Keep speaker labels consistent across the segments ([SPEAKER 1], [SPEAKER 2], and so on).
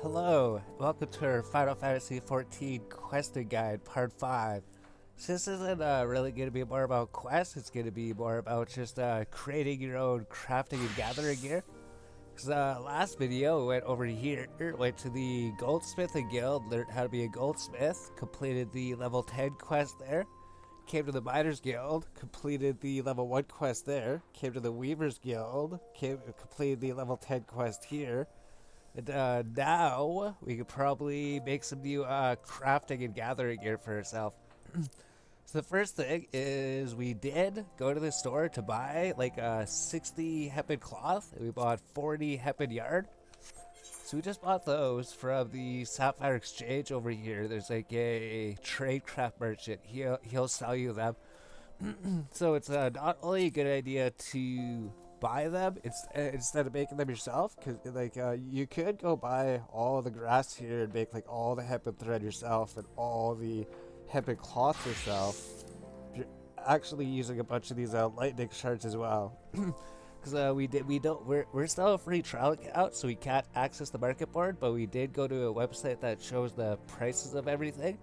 [SPEAKER 1] Hello, welcome to our Final Fantasy XIV questing guide, part 5. So this isn't really going to be more about quests, it's going to be more about just creating your own crafting and gathering gear. Because last video we went over here, went to the Goldsmithing Guild, learned how to be a goldsmith, completed the level 10 quest there, came to the Miners Guild, completed the level 1 quest there, came to the Weavers Guild, completed the level 10 quest here. And now we could probably make some new crafting and gathering gear for ourselves. So the first thing is we did go to the store to buy like 60 hempen cloth, and we bought 40 hempen yarn. So we just bought those from the Sapphire Exchange over here. There's like a tradecraft merchant. He'll sell you them. So it's not only a good idea to buy them instead of making them yourself, because like you could go buy all the grass here and make like all the hempen thread yourself and all the hempen cloth yourself. You're actually using a bunch of these lightning shards as well. Because we're still a free trial account, so we can't access the market board, but we did go to a website that shows the prices of everything.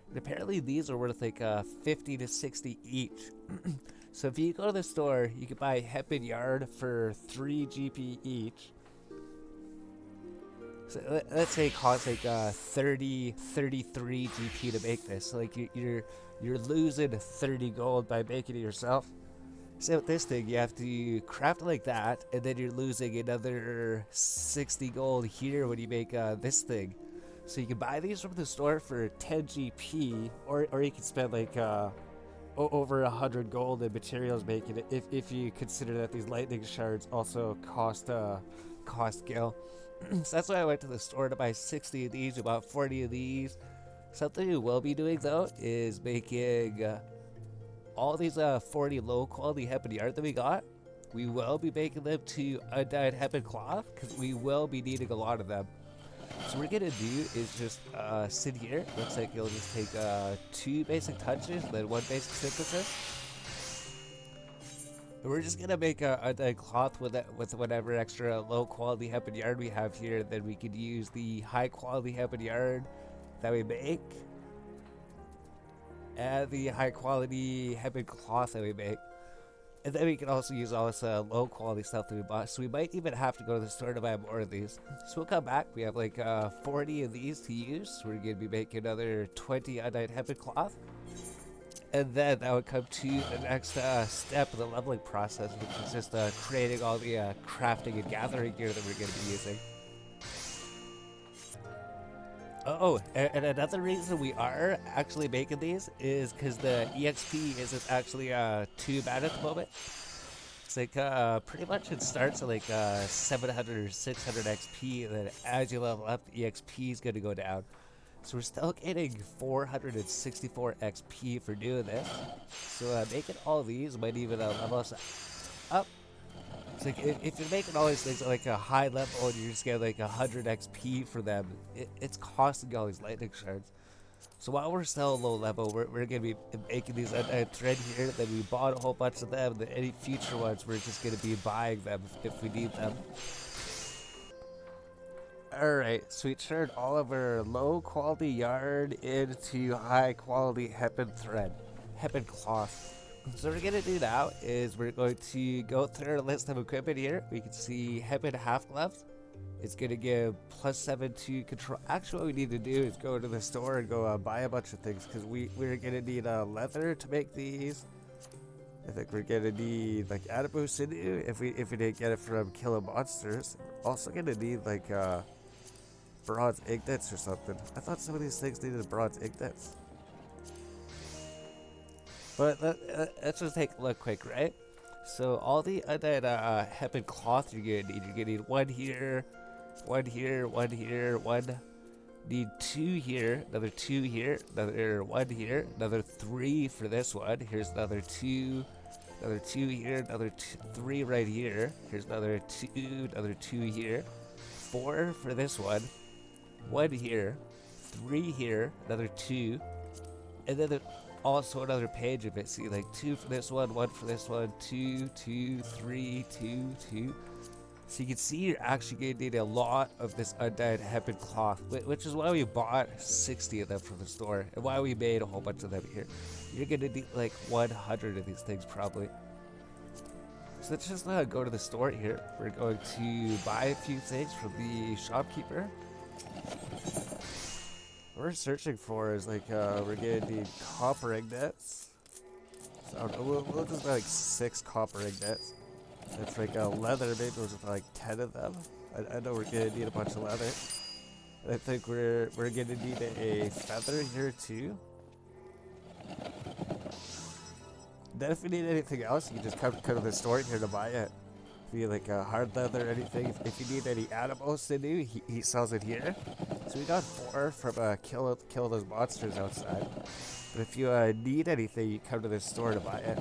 [SPEAKER 1] And apparently these are worth like 50 to 60 each. So if you go to the store, you can buy hempen yarn for 3 GP each. So let's say it costs like 33 GP to make this. So like you're losing 30 gold by making it yourself. So with this thing, you have to craft it like that, and then you're losing another 60 gold here when you make this thing. So you can buy these from the store for 10 GP, or you can spend like over 100 gold in materials making it, if you consider that these lightning shards also cost gil. So that's why I went to the store to buy 60 of these, about 40 of these. Something we will be doing though is making all these 40 low quality hempen yarn that we got. We will be making them to undyed hempen cloth, because we will be needing a lot of them. So what we're gonna do is just sit here. Looks like you'll just take 2 basic touches, then 1 basic synthesis. And we're just gonna make a undyed cloth with whatever extra low quality hempen yarn we have here. Then we could use the high quality hempen yarn that we make, and the high quality hempen cloth that we make. And then we can also use all this low quality stuff that we bought. So we might even have to go to the store to buy more of these. So we'll come back. We have like 40 of these to use. So we're going to be making another 20 undyed hempen cloth. And then that would come to the next step of the leveling process, which is just creating all the crafting and gathering gear that we're going to be using. Oh, and another reason we are actually making these is because the EXP isn't actually too bad at the moment. It's like pretty much it starts at like 700 or 600 XP, and then as you level up, the EXP is going to go down. So we're still getting 464 XP for doing this. So making all these might even level us up. It's like if you're making all these things at like a high level and you're just getting like 100 XP for them, it's costing all these lightning shards. So while we're still low level, we're going to be making these thread here. Then we bought a whole bunch of them. Then any future ones, we're just going to be buying them if we need them. Alright, so we turned all of our low quality yarn into high quality hempen thread, hempen cloth. So what we're going to do now is we're going to go through our list of equipment here. We can see hempen half gloves. It's going to give +7 to control. Actually, what we need to do is go to the store and go buy a bunch of things, because we're going to need leather to make these. I think we're going to need like Adabu sinew if we didn't get it from killing monsters. We're also going to need like bronze ingots or something. I thought some of these things needed bronze ingots. But let's just take a look quick, right? So all the undyed hempen cloth you're gonna need 1 here, 1 here, 1 here, 1. Need 2 here, another 2 here, another 1 here, another 3 for this one. Here's another 2, another 2 here, another 3 right here. Here's another 2, another 2 here. 4 for this one, 1 here, 3 here, another 2, and then also another page of it. See, like 2 for this one, 1 for this one, 2, 2, 3, 2, 2, So you can see you're actually going to need a lot of this undyed hempen cloth, which is why we bought 60 of them from the store, and why we made a whole bunch of them here. You're going to need like 100 of these things probably. So let's just go to the store here. We're going to buy a few things from the shopkeeper. What we're searching for is like, we're going to need copper ingots. So I don't know, we'll just buy like 6 copper ingots. That's like a leather, maybe we'll just buy like 10 of them. I know we're going to need a bunch of leather. And I think we're going to need a feather here too. Then if you need anything else, you can just come to the store here to buy it. If you like hard leather or anything, if you need any animals to do, he sells it here. So we got 4 from kill those monsters outside. But if you need anything, you come to the store to buy it.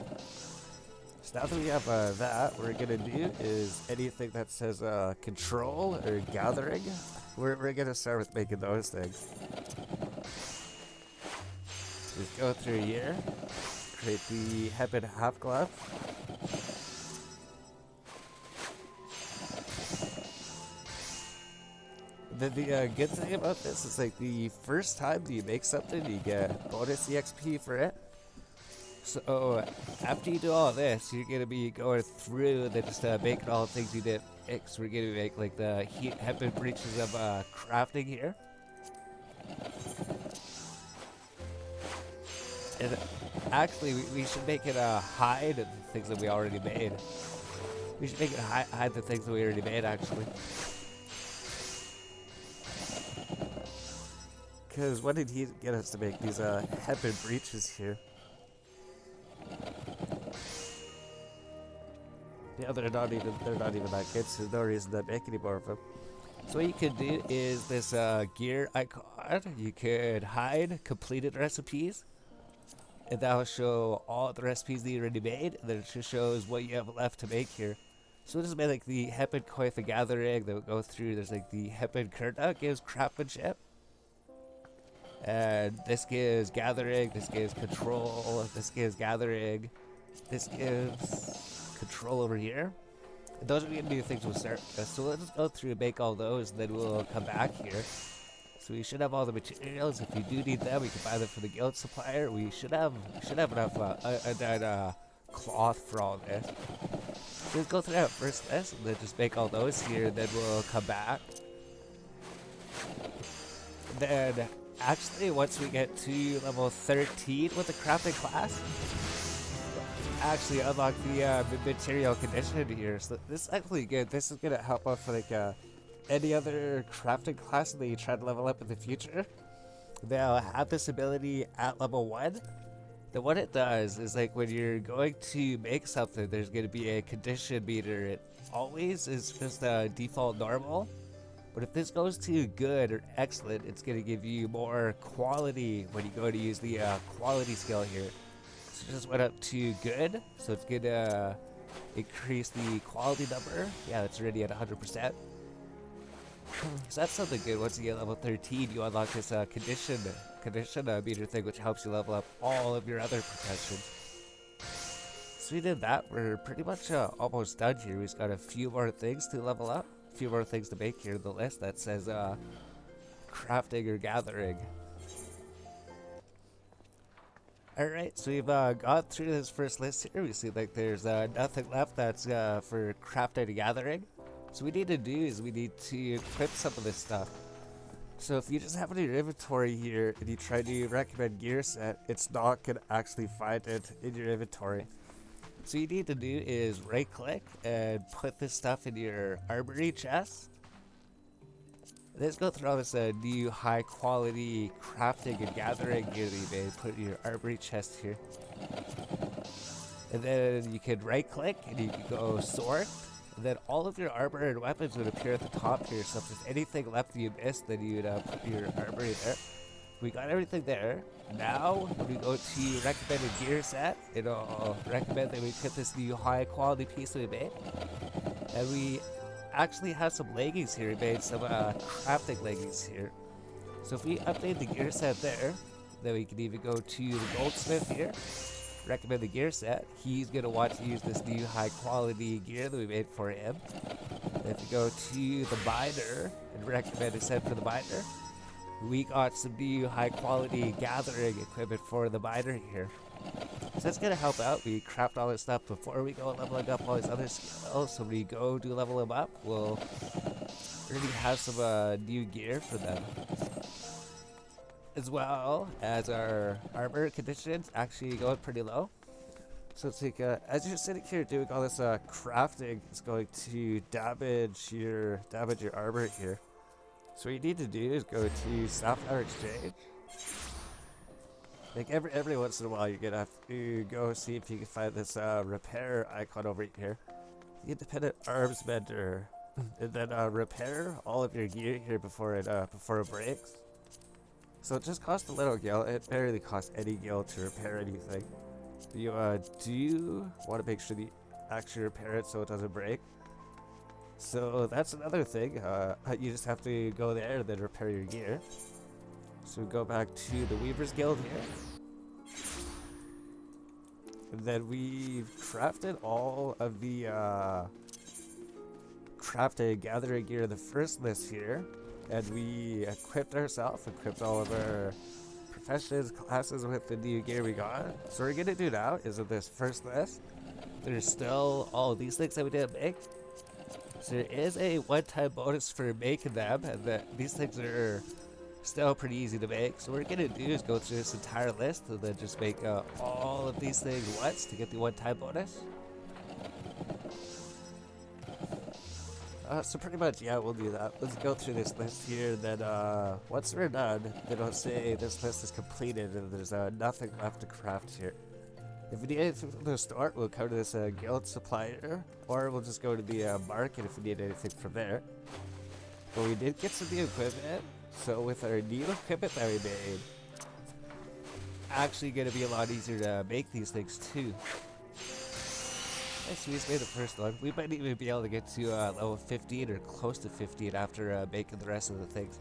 [SPEAKER 1] So now that we have that, what we're gonna do is anything that says control or gathering, we're gonna start with making those things. Just go through here. Create the hempen half glove. The good thing about this is like the first time you make something, you get bonus EXP for it. So after you do all this, you're gonna be going through and then just making all the things you did. So we're gonna make like the hempen breeches of crafting here. And actually, we should make it hide the things that we already made. We should make it hide the things that we already made, actually. Because what did he get us to make these hempen breeches here? Yeah, they're not even that good, so there's no reason to make any more of them. So what you could do is this gear icon. You could hide completed recipes. And that'll show all the recipes that you already made, and then it just shows what you have left to make here. So we'll just make like the hempen coif and gathering that will go through. There's like the hempen kurna gives craftsmanship. And this gives gathering, this gives control, this gives gathering, this gives control over here. And those are going to be the things we'll start with. So let's just go through and make all those, and then we'll come back here. So we should have all the materials. If you do need them, we can buy them from the guild supplier. We should have enough undyed cloth for all this. So let's go through that first this, and then just make all those here, and then we'll come back. And then actually, once we get to level 13 with the crafting class, actually unlock the material condition here. So this is actually good. This is gonna help out for like any other crafting class that you try to level up in the future. They'll have this ability at level 1. Then what it does is like when you're going to make something, there's going to be a condition meter. It always is just default normal. But if this goes to good or excellent, it's going to give you more quality when you go to use the quality skill here. So it just went up to good, so it's going to increase the quality number. Yeah, it's already at 100%. So that's something good. Once you get level 13, you unlock this condition meter thing, which helps you level up all of your other protections. So we did that. We're pretty much almost done here. We just got a few more things to level up, a few more things to make here in the list that says crafting or gathering. Alright, so we've got through this first list here. We see like there's nothing left that's for crafting and gathering. So what we need to do is we need to equip some of this stuff. So if you just have it in your inventory here and you try to recommend gear set, it's not going to actually find it in your inventory. So you need to do is right click and put this stuff in your armory chest. And let's go through all this new high quality crafting and gathering gear that you made. Put in your armory chest here. And then you can right click and you can go sort. And then all of your armor and weapons would appear at the top here. So if there's anything left that you missed, then you'd put your armor in there. We got everything there. Now, when we go to recommended gear set, it'll recommend that we put this new high quality piece that we made. And we actually have some leggings here. We made some crafting leggings here. So if we update the gear set there, then we can even go to the goldsmith here. Recommend the gear set. He's gonna want to use this new high quality gear that we made for him. If you go to the binder and recommend a set for the binder, we got some new high quality gathering equipment for the binder here. So that's gonna help out. We craft all this stuff before we go leveling up all these other skills. So when we go do level them up, we'll already have some new gear for them. As well as our armor conditions actually going pretty low. So it's like, as you're sitting here doing all this crafting, it's going to damage your armor here. So what you need to do is go to Sapphire Exchange. Like every once in a while, you're gonna have to go see if you can find this repair icon over here, the Independent Arms Mender, and then repair all of your gear here before it breaks. So it just costs a little gil. It barely costs any gil to repair anything. You do want to make sure that you actually repair it so it doesn't break. So that's another thing. You just have to go there and then repair your gear. So we go back to the Weaver's Guild here. And then we've crafted all of the crafted gathering gear in the first list here. And we equipped all of our professions, classes with the new gear we got. So what we're gonna do now is in this first list, there's still all these things that we didn't make. So there is a one-time bonus for making them, and these things are still pretty easy to make. So what we're gonna do is go through this entire list and then just make all of these things once to get the one-time bonus. So pretty much, yeah, we'll do that. Let's go through this list here, then once we're done, then it'll say this list is completed and there's nothing left to craft here. If we need anything from the store, we'll come to this guild supplier, or we'll just go to the market if we need anything from there. But we did get some new equipment, so with our new equipment that we made, actually gonna be a lot easier to make these things too. So we just made the first one. We might even be able to get to level 15 or close to 15 after making the rest of the things.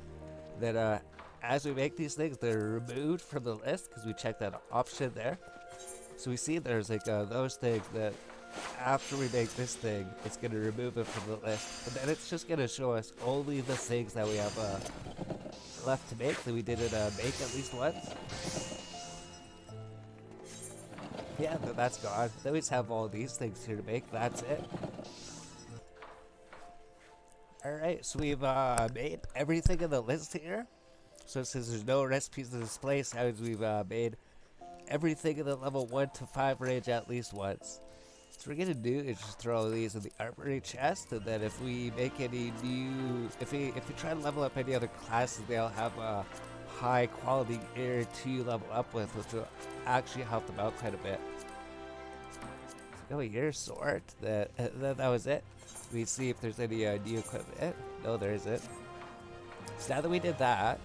[SPEAKER 1] Then as we make these things, they're removed from the list because we checked that option there. So we see there's like those things that after we make this thing, it's going to remove it from the list. And then it's just going to show us only the things that we have left to make that we didn't make at least once. Yeah, that's gone. Then we just have all these things here to make. That's it. Alright, so we've made everything in the list here. So since there's no recipes to display, sounds we've made everything in the level 1 to 5 range at least once. So what we're gonna do is just throw these in the armory chest, and then if we make any new, if we try to level up any other classes, they'll have a high quality gear to level up with, which will actually help them out quite a bit. So go here, sort. That was it. We see if there's any new equipment. No, there isn't. So now that we did that,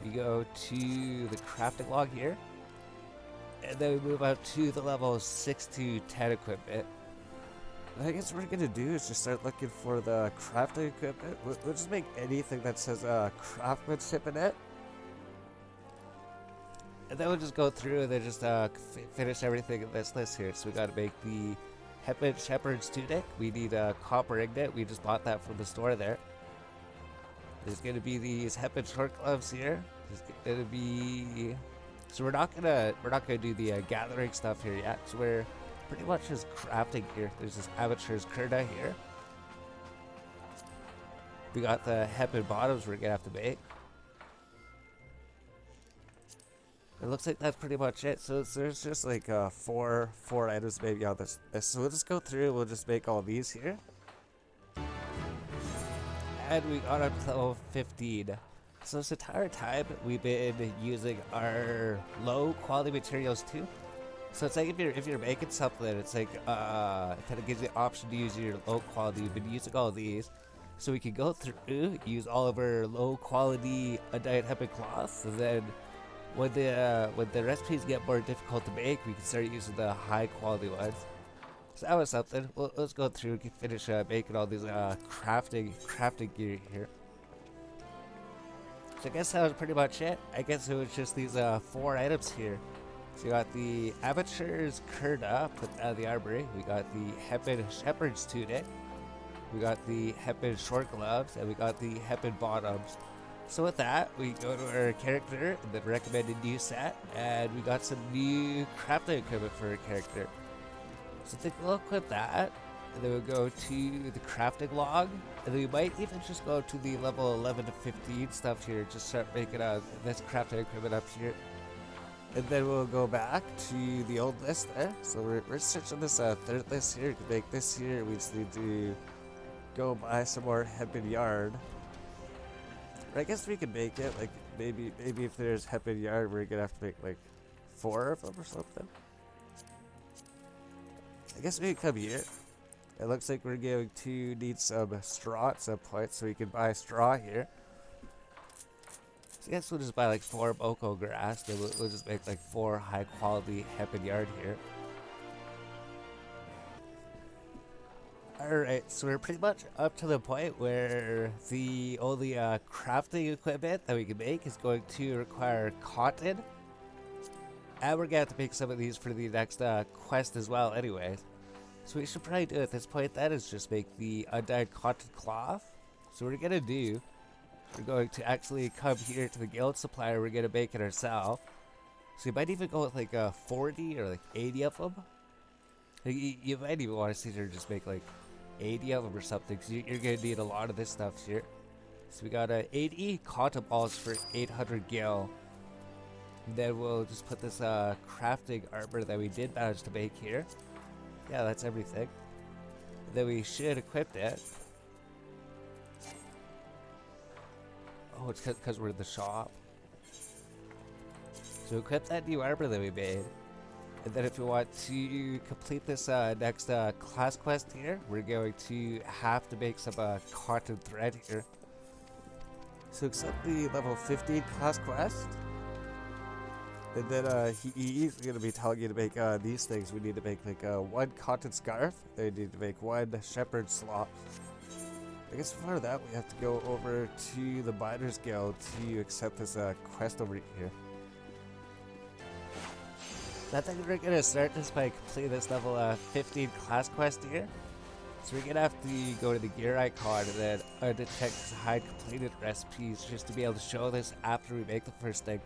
[SPEAKER 1] we go to the crafting log here, and then we move out to the level 6 to 10 equipment. And I guess what we're gonna do is just start looking for the crafting equipment. We'll just make anything that says craftsmanship in it. And then we'll just go through and then just finish everything in this list here. So we gotta make the Hepburn Shepherd's Tunic. We need a copper ingot. We just bought that from the store there. There's gonna be these Hepburn short gloves here. There's gonna be... So we're not gonna do the gathering stuff here yet. So we're pretty much just crafting here. There's this amateur's Kurda here. We got the Hepburn bottoms we're gonna have to make. It looks like that's pretty much it. So there's just like four items maybe on this. So we'll just go through. We'll just make all these here. And we got up to level 15. So this entire time we've been using our low quality materials too. So it's like if you're making something, it's like it kind of gives you the option to use your low quality. We've been using all these, so we can go through, use all of our low quality undyed hempen cloths, and then when the recipes get more difficult to make, we can start using the high quality ones. So that was something. Let's go through and finish making all these crafting gear here. So I guess that was pretty much it. I guess it was just these 4 items here. So you got the Amateur's Kurda, put out of the armory. We got the Hepburn Shepherd's Tunic. we got the hempen short gloves, and we got the hempen bottoms. So with that, we go to our character, and then recommended new set, and we got some new crafting equipment for our character. So I think we'll equip that, and then we'll go to the crafting log, and then we might even just go to the level 11 to 15 stuff here, just start making this crafting equipment up here. And then we'll go back to the old list there. So we're searching this third list here to make this here. We just need to go buy some more hempen yarn. Or I guess we could make it like maybe if there's hempen yarn, we're gonna have to make like 4 of them or something. I guess we can come here. It looks like we're going to need some straw at some point, so we can buy straw here. So I guess we'll just buy like 4 boko grass, then we'll just make like 4 high quality hempen yarn here. Alright, so we're pretty much up to the point where the only crafting equipment that we can make is going to require cotton. And we're gonna have to make some of these for the next quest as well anyways. So we should probably do at this point that is just make the undyed cotton cloth. So what we're gonna do, we're going to actually come here to the guild supplier, we're gonna make it ourselves. So you might even go with like 40 or like 80 of them. You might even want to sit here and just make like 80 of them or something, because you're going to need a lot of this stuff here. So we got 80 cotton balls for 800 gil. And then we'll just put this crafting armor that we did manage to make here. Yeah, that's everything. And then we should equip it. Oh, it's because we're in the shop. So equip that new armor that we made. And then if we want to complete this next class quest here, we're going to have to make some cotton thread here. So accept the level 15 class quest. And then he's going to be telling you to make these things. We need to make like 1 cotton scarf. Then we need to make 1 shepherd slop. I guess before that we have to go over to the Miners Guild to accept this quest over here. So I think we're going to start this by completing this level 15 class quest here. So we're going to have to go to the gear icon and then undetect hide completed recipes just to be able to show this after we make the first thing.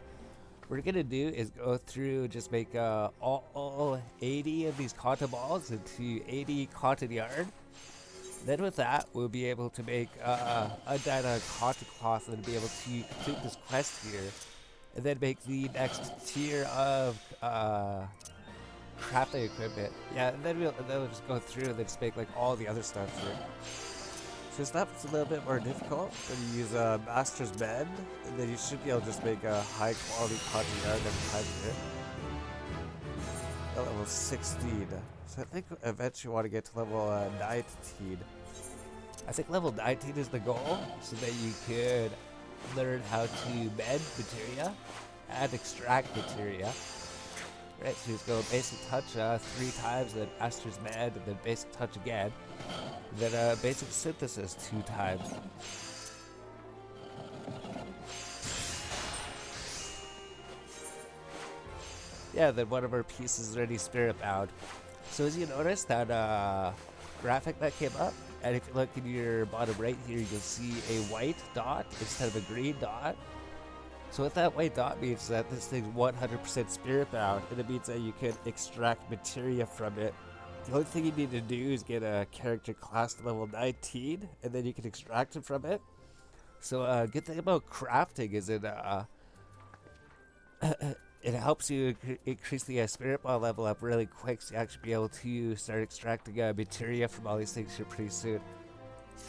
[SPEAKER 1] What we're going to do is go through and just make all 80 of these cotton balls into 80 cotton yarn. Then with that, we'll be able to make undyed cotton cloth and be able to complete this quest here. And then make the next tier of crafting equipment. Yeah, and then we'll just go through and then just make like all the other stuff here. So stuff's a little bit more difficult. Then you use Master's Mend, and then you should be able to just make a high quality cotton yarn every time here. Level 16. So I think eventually you want to get to level 19. I think level 19 is the goal, so that you could learn how to mend materia and extract materia. Right, so you just go basic touch 3 times, then Master's Mend, and then basic touch again. And then basic synthesis 2 times. Yeah, then one of our pieces is already spirit bound. So as you notice, that graphic that came up, and if you look in your bottom right here, you'll see a white dot instead of a green dot. So what that white dot means is that this thing's 100% spirit bound, and it means that you can extract materia from it. The only thing you need to do is get a character class to level 19, and then you can extract it from it. So good thing about crafting is it it helps you increase the spirit ball level up really quick, so you actually be able to start extracting materia from all these things here pretty soon.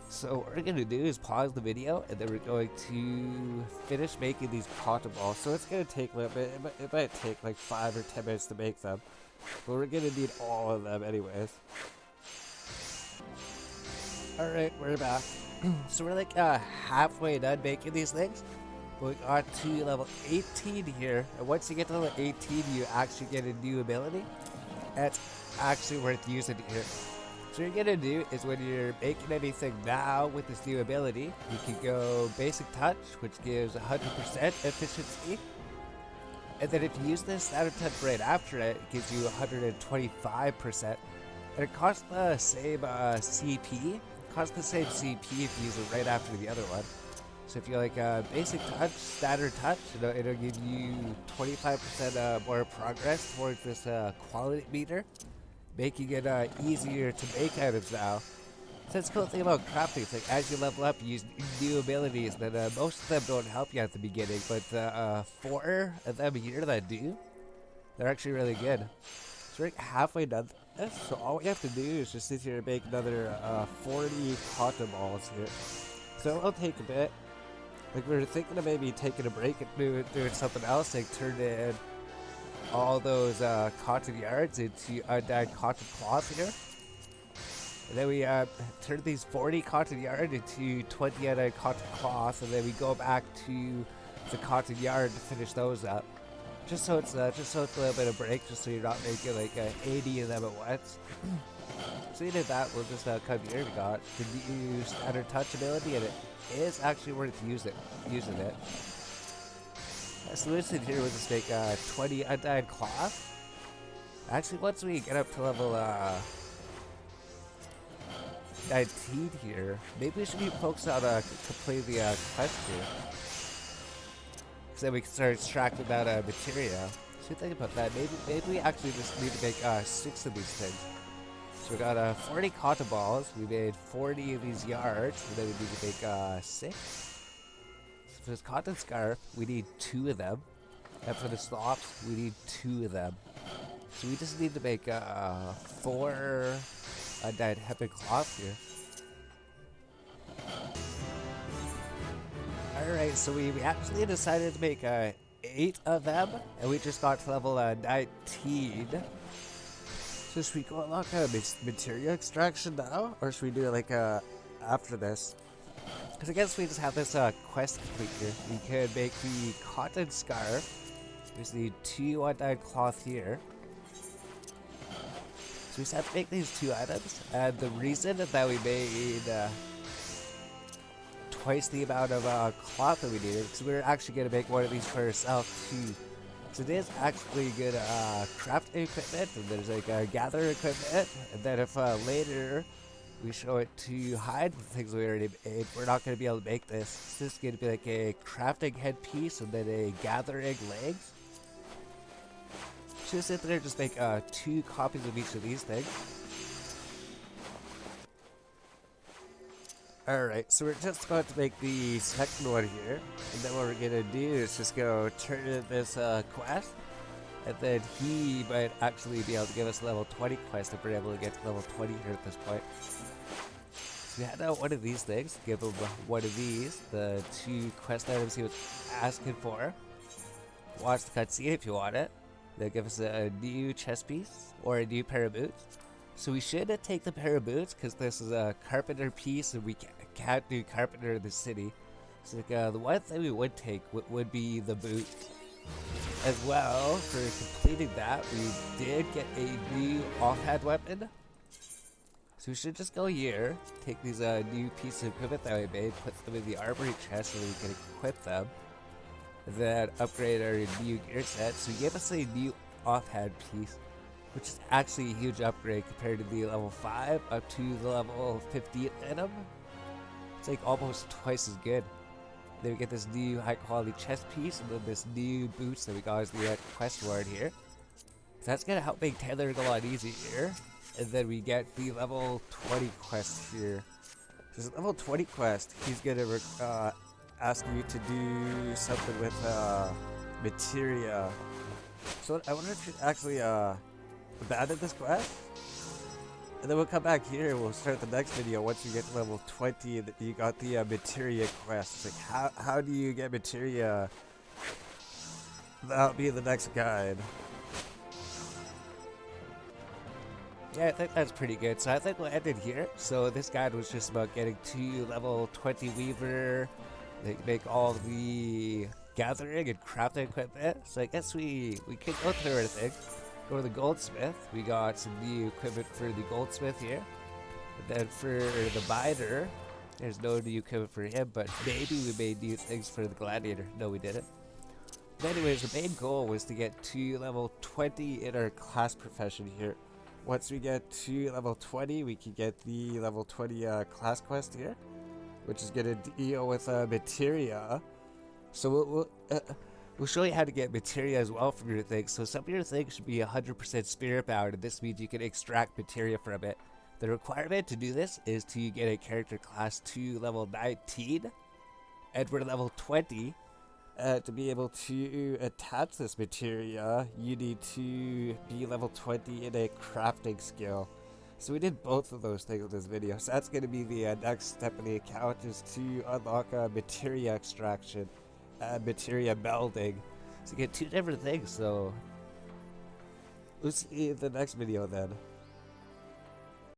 [SPEAKER 1] So what we're going to do is pause the video, and then we're going to finish making these cotton balls. So it's going to take a little bit, it might take like 5 or 10 minutes to make them, but we're going to need all of them anyways. Alright, we're back. So we're like halfway done making these things. We got to level 18 here, and once you get to level 18, you actually get a new ability. That's actually worth using here. So what you're gonna do is when you're making anything now with this new ability, you can go basic touch, which gives 100% efficiency. And then if you use this standard touch right after it, it gives you 125%. And it costs the same CP, costs the same CP if you use it right after the other one. So if you like basic touch, standard touch, it'll give you 25% more progress towards this quality meter, making it easier to make items now. So that's the cool thing about crafting. It's like as you level up, you use new abilities that most of them don't help you at the beginning, but the 4 of them here that do, they're actually really good. So we're like halfway done this, so all we have to do is just sit here and make another 40 cotton balls here. So it'll take a bit. Like we were thinking of maybe taking a break and doing something else, like turn in all those cotton yards into undyed cotton cloth here. And then we turn these 40 cotton yard into 20 undyed cotton cloth, and then we go back to the cotton yard to finish those up. Just so it's a little bit of break, just so you're not making like 80 of them at once. So we did that. We'll just come here. We got the new standard touch ability, and it is actually worth using it. So this in here, we'll just make 20 undyed cloth. Actually, once we get up to level 19 here, maybe we should be focused on completing the quest here. Because then we can start extracting that materia. So think about that. Maybe we actually just need to make 6 of these things. So we got 40 cotton balls, we made 40 of these yards, and then we need to make 6. So for this cotton scarf, we need 2 of them. And for the slops, we need 2 of them. So we just need to make 4 undyed hempen cloth here. Alright, so we actually decided to make 8 of them, and we just got to level 19. So should we go along materia extraction now, or should we do it like after this? Because I guess we just have this quest complete here. We could make the cotton scarf. We just need 2 undyed cloth here. So we just have to make these 2 items, and the reason that we made twice the amount of cloth that we needed, because we were actually going to make one of these for ourselves too. So there's actually good crafting equipment, and there's like gathering equipment, and then if later we show it to hide the things we already made, we're not going to be able to make this. It's just going to be like a crafting headpiece and then a gathering legs. So just sit there and just make 2 copies of each of these things. Alright, so we're just about to make the second one here, and then what we're gonna do is just go turn in this quest, and then he might actually be able to give us a level 20 quest if we're able to get to level 20 here at this point. So we had out one of these things, give him one of these, the 2 quest items he was asking for. Watch the cutscene if you want it. They'll give us a new chest piece, or a new pair of boots. So we should take the pair of boots, because this is a carpenter piece, and we can't do carpenter in the city. So the one thing we would take would be the boots. As well, for completing that, we did get a new offhand weapon. So we should just go here, take these new pieces of equipment that we made, put them in the armory chest so we can equip them, and then upgrade our new gear set. So he gave us a new offhand piece, which is actually a huge upgrade compared to the level 5 up to the level 15 item. It's like almost twice as good. Then we get this new high quality chest piece, and then this new boots that we got as the quest reward here. So that's gonna help make tailoring a lot easier. And then we get the level 20 quest here. So this level 20 quest, he's gonna ask you to do something with materia. So I wonder if you actually abandon this quest, and then we'll come back here and we'll start the next video once you get to level 20 and you got the materia quest. It's like how do you get materia? That'll be the next guide. Yeah, I think that's pretty good. So I think we'll end it here. So this guide was just about getting to level 20 Weaver, make all the gathering and crafting equipment. So I guess we could go through everything. Go to the goldsmith. We got some new equipment for the goldsmith here. And then for the miner, there's no new equipment for him, but maybe we made new things for the gladiator. No, we didn't. But anyways, the main goal was to get to level 20 in our class profession here. once we get to level 20, we can get the level 20 class quest here, which is going to deal with materia. So we'll show you how to get materia as well from your things. So some of your things should be 100% spirit bound, and this means you can extract materia from it. The requirement to do this is to get a character class to level 19, and we're level 20. To be able to attach this materia, you need to be level 20 in a crafting skill. So we did both of those things in this video. So that's going to be the next step in the account, is to unlock materia extraction, materia melding. So you get two different things. So we'll see you in the next video then.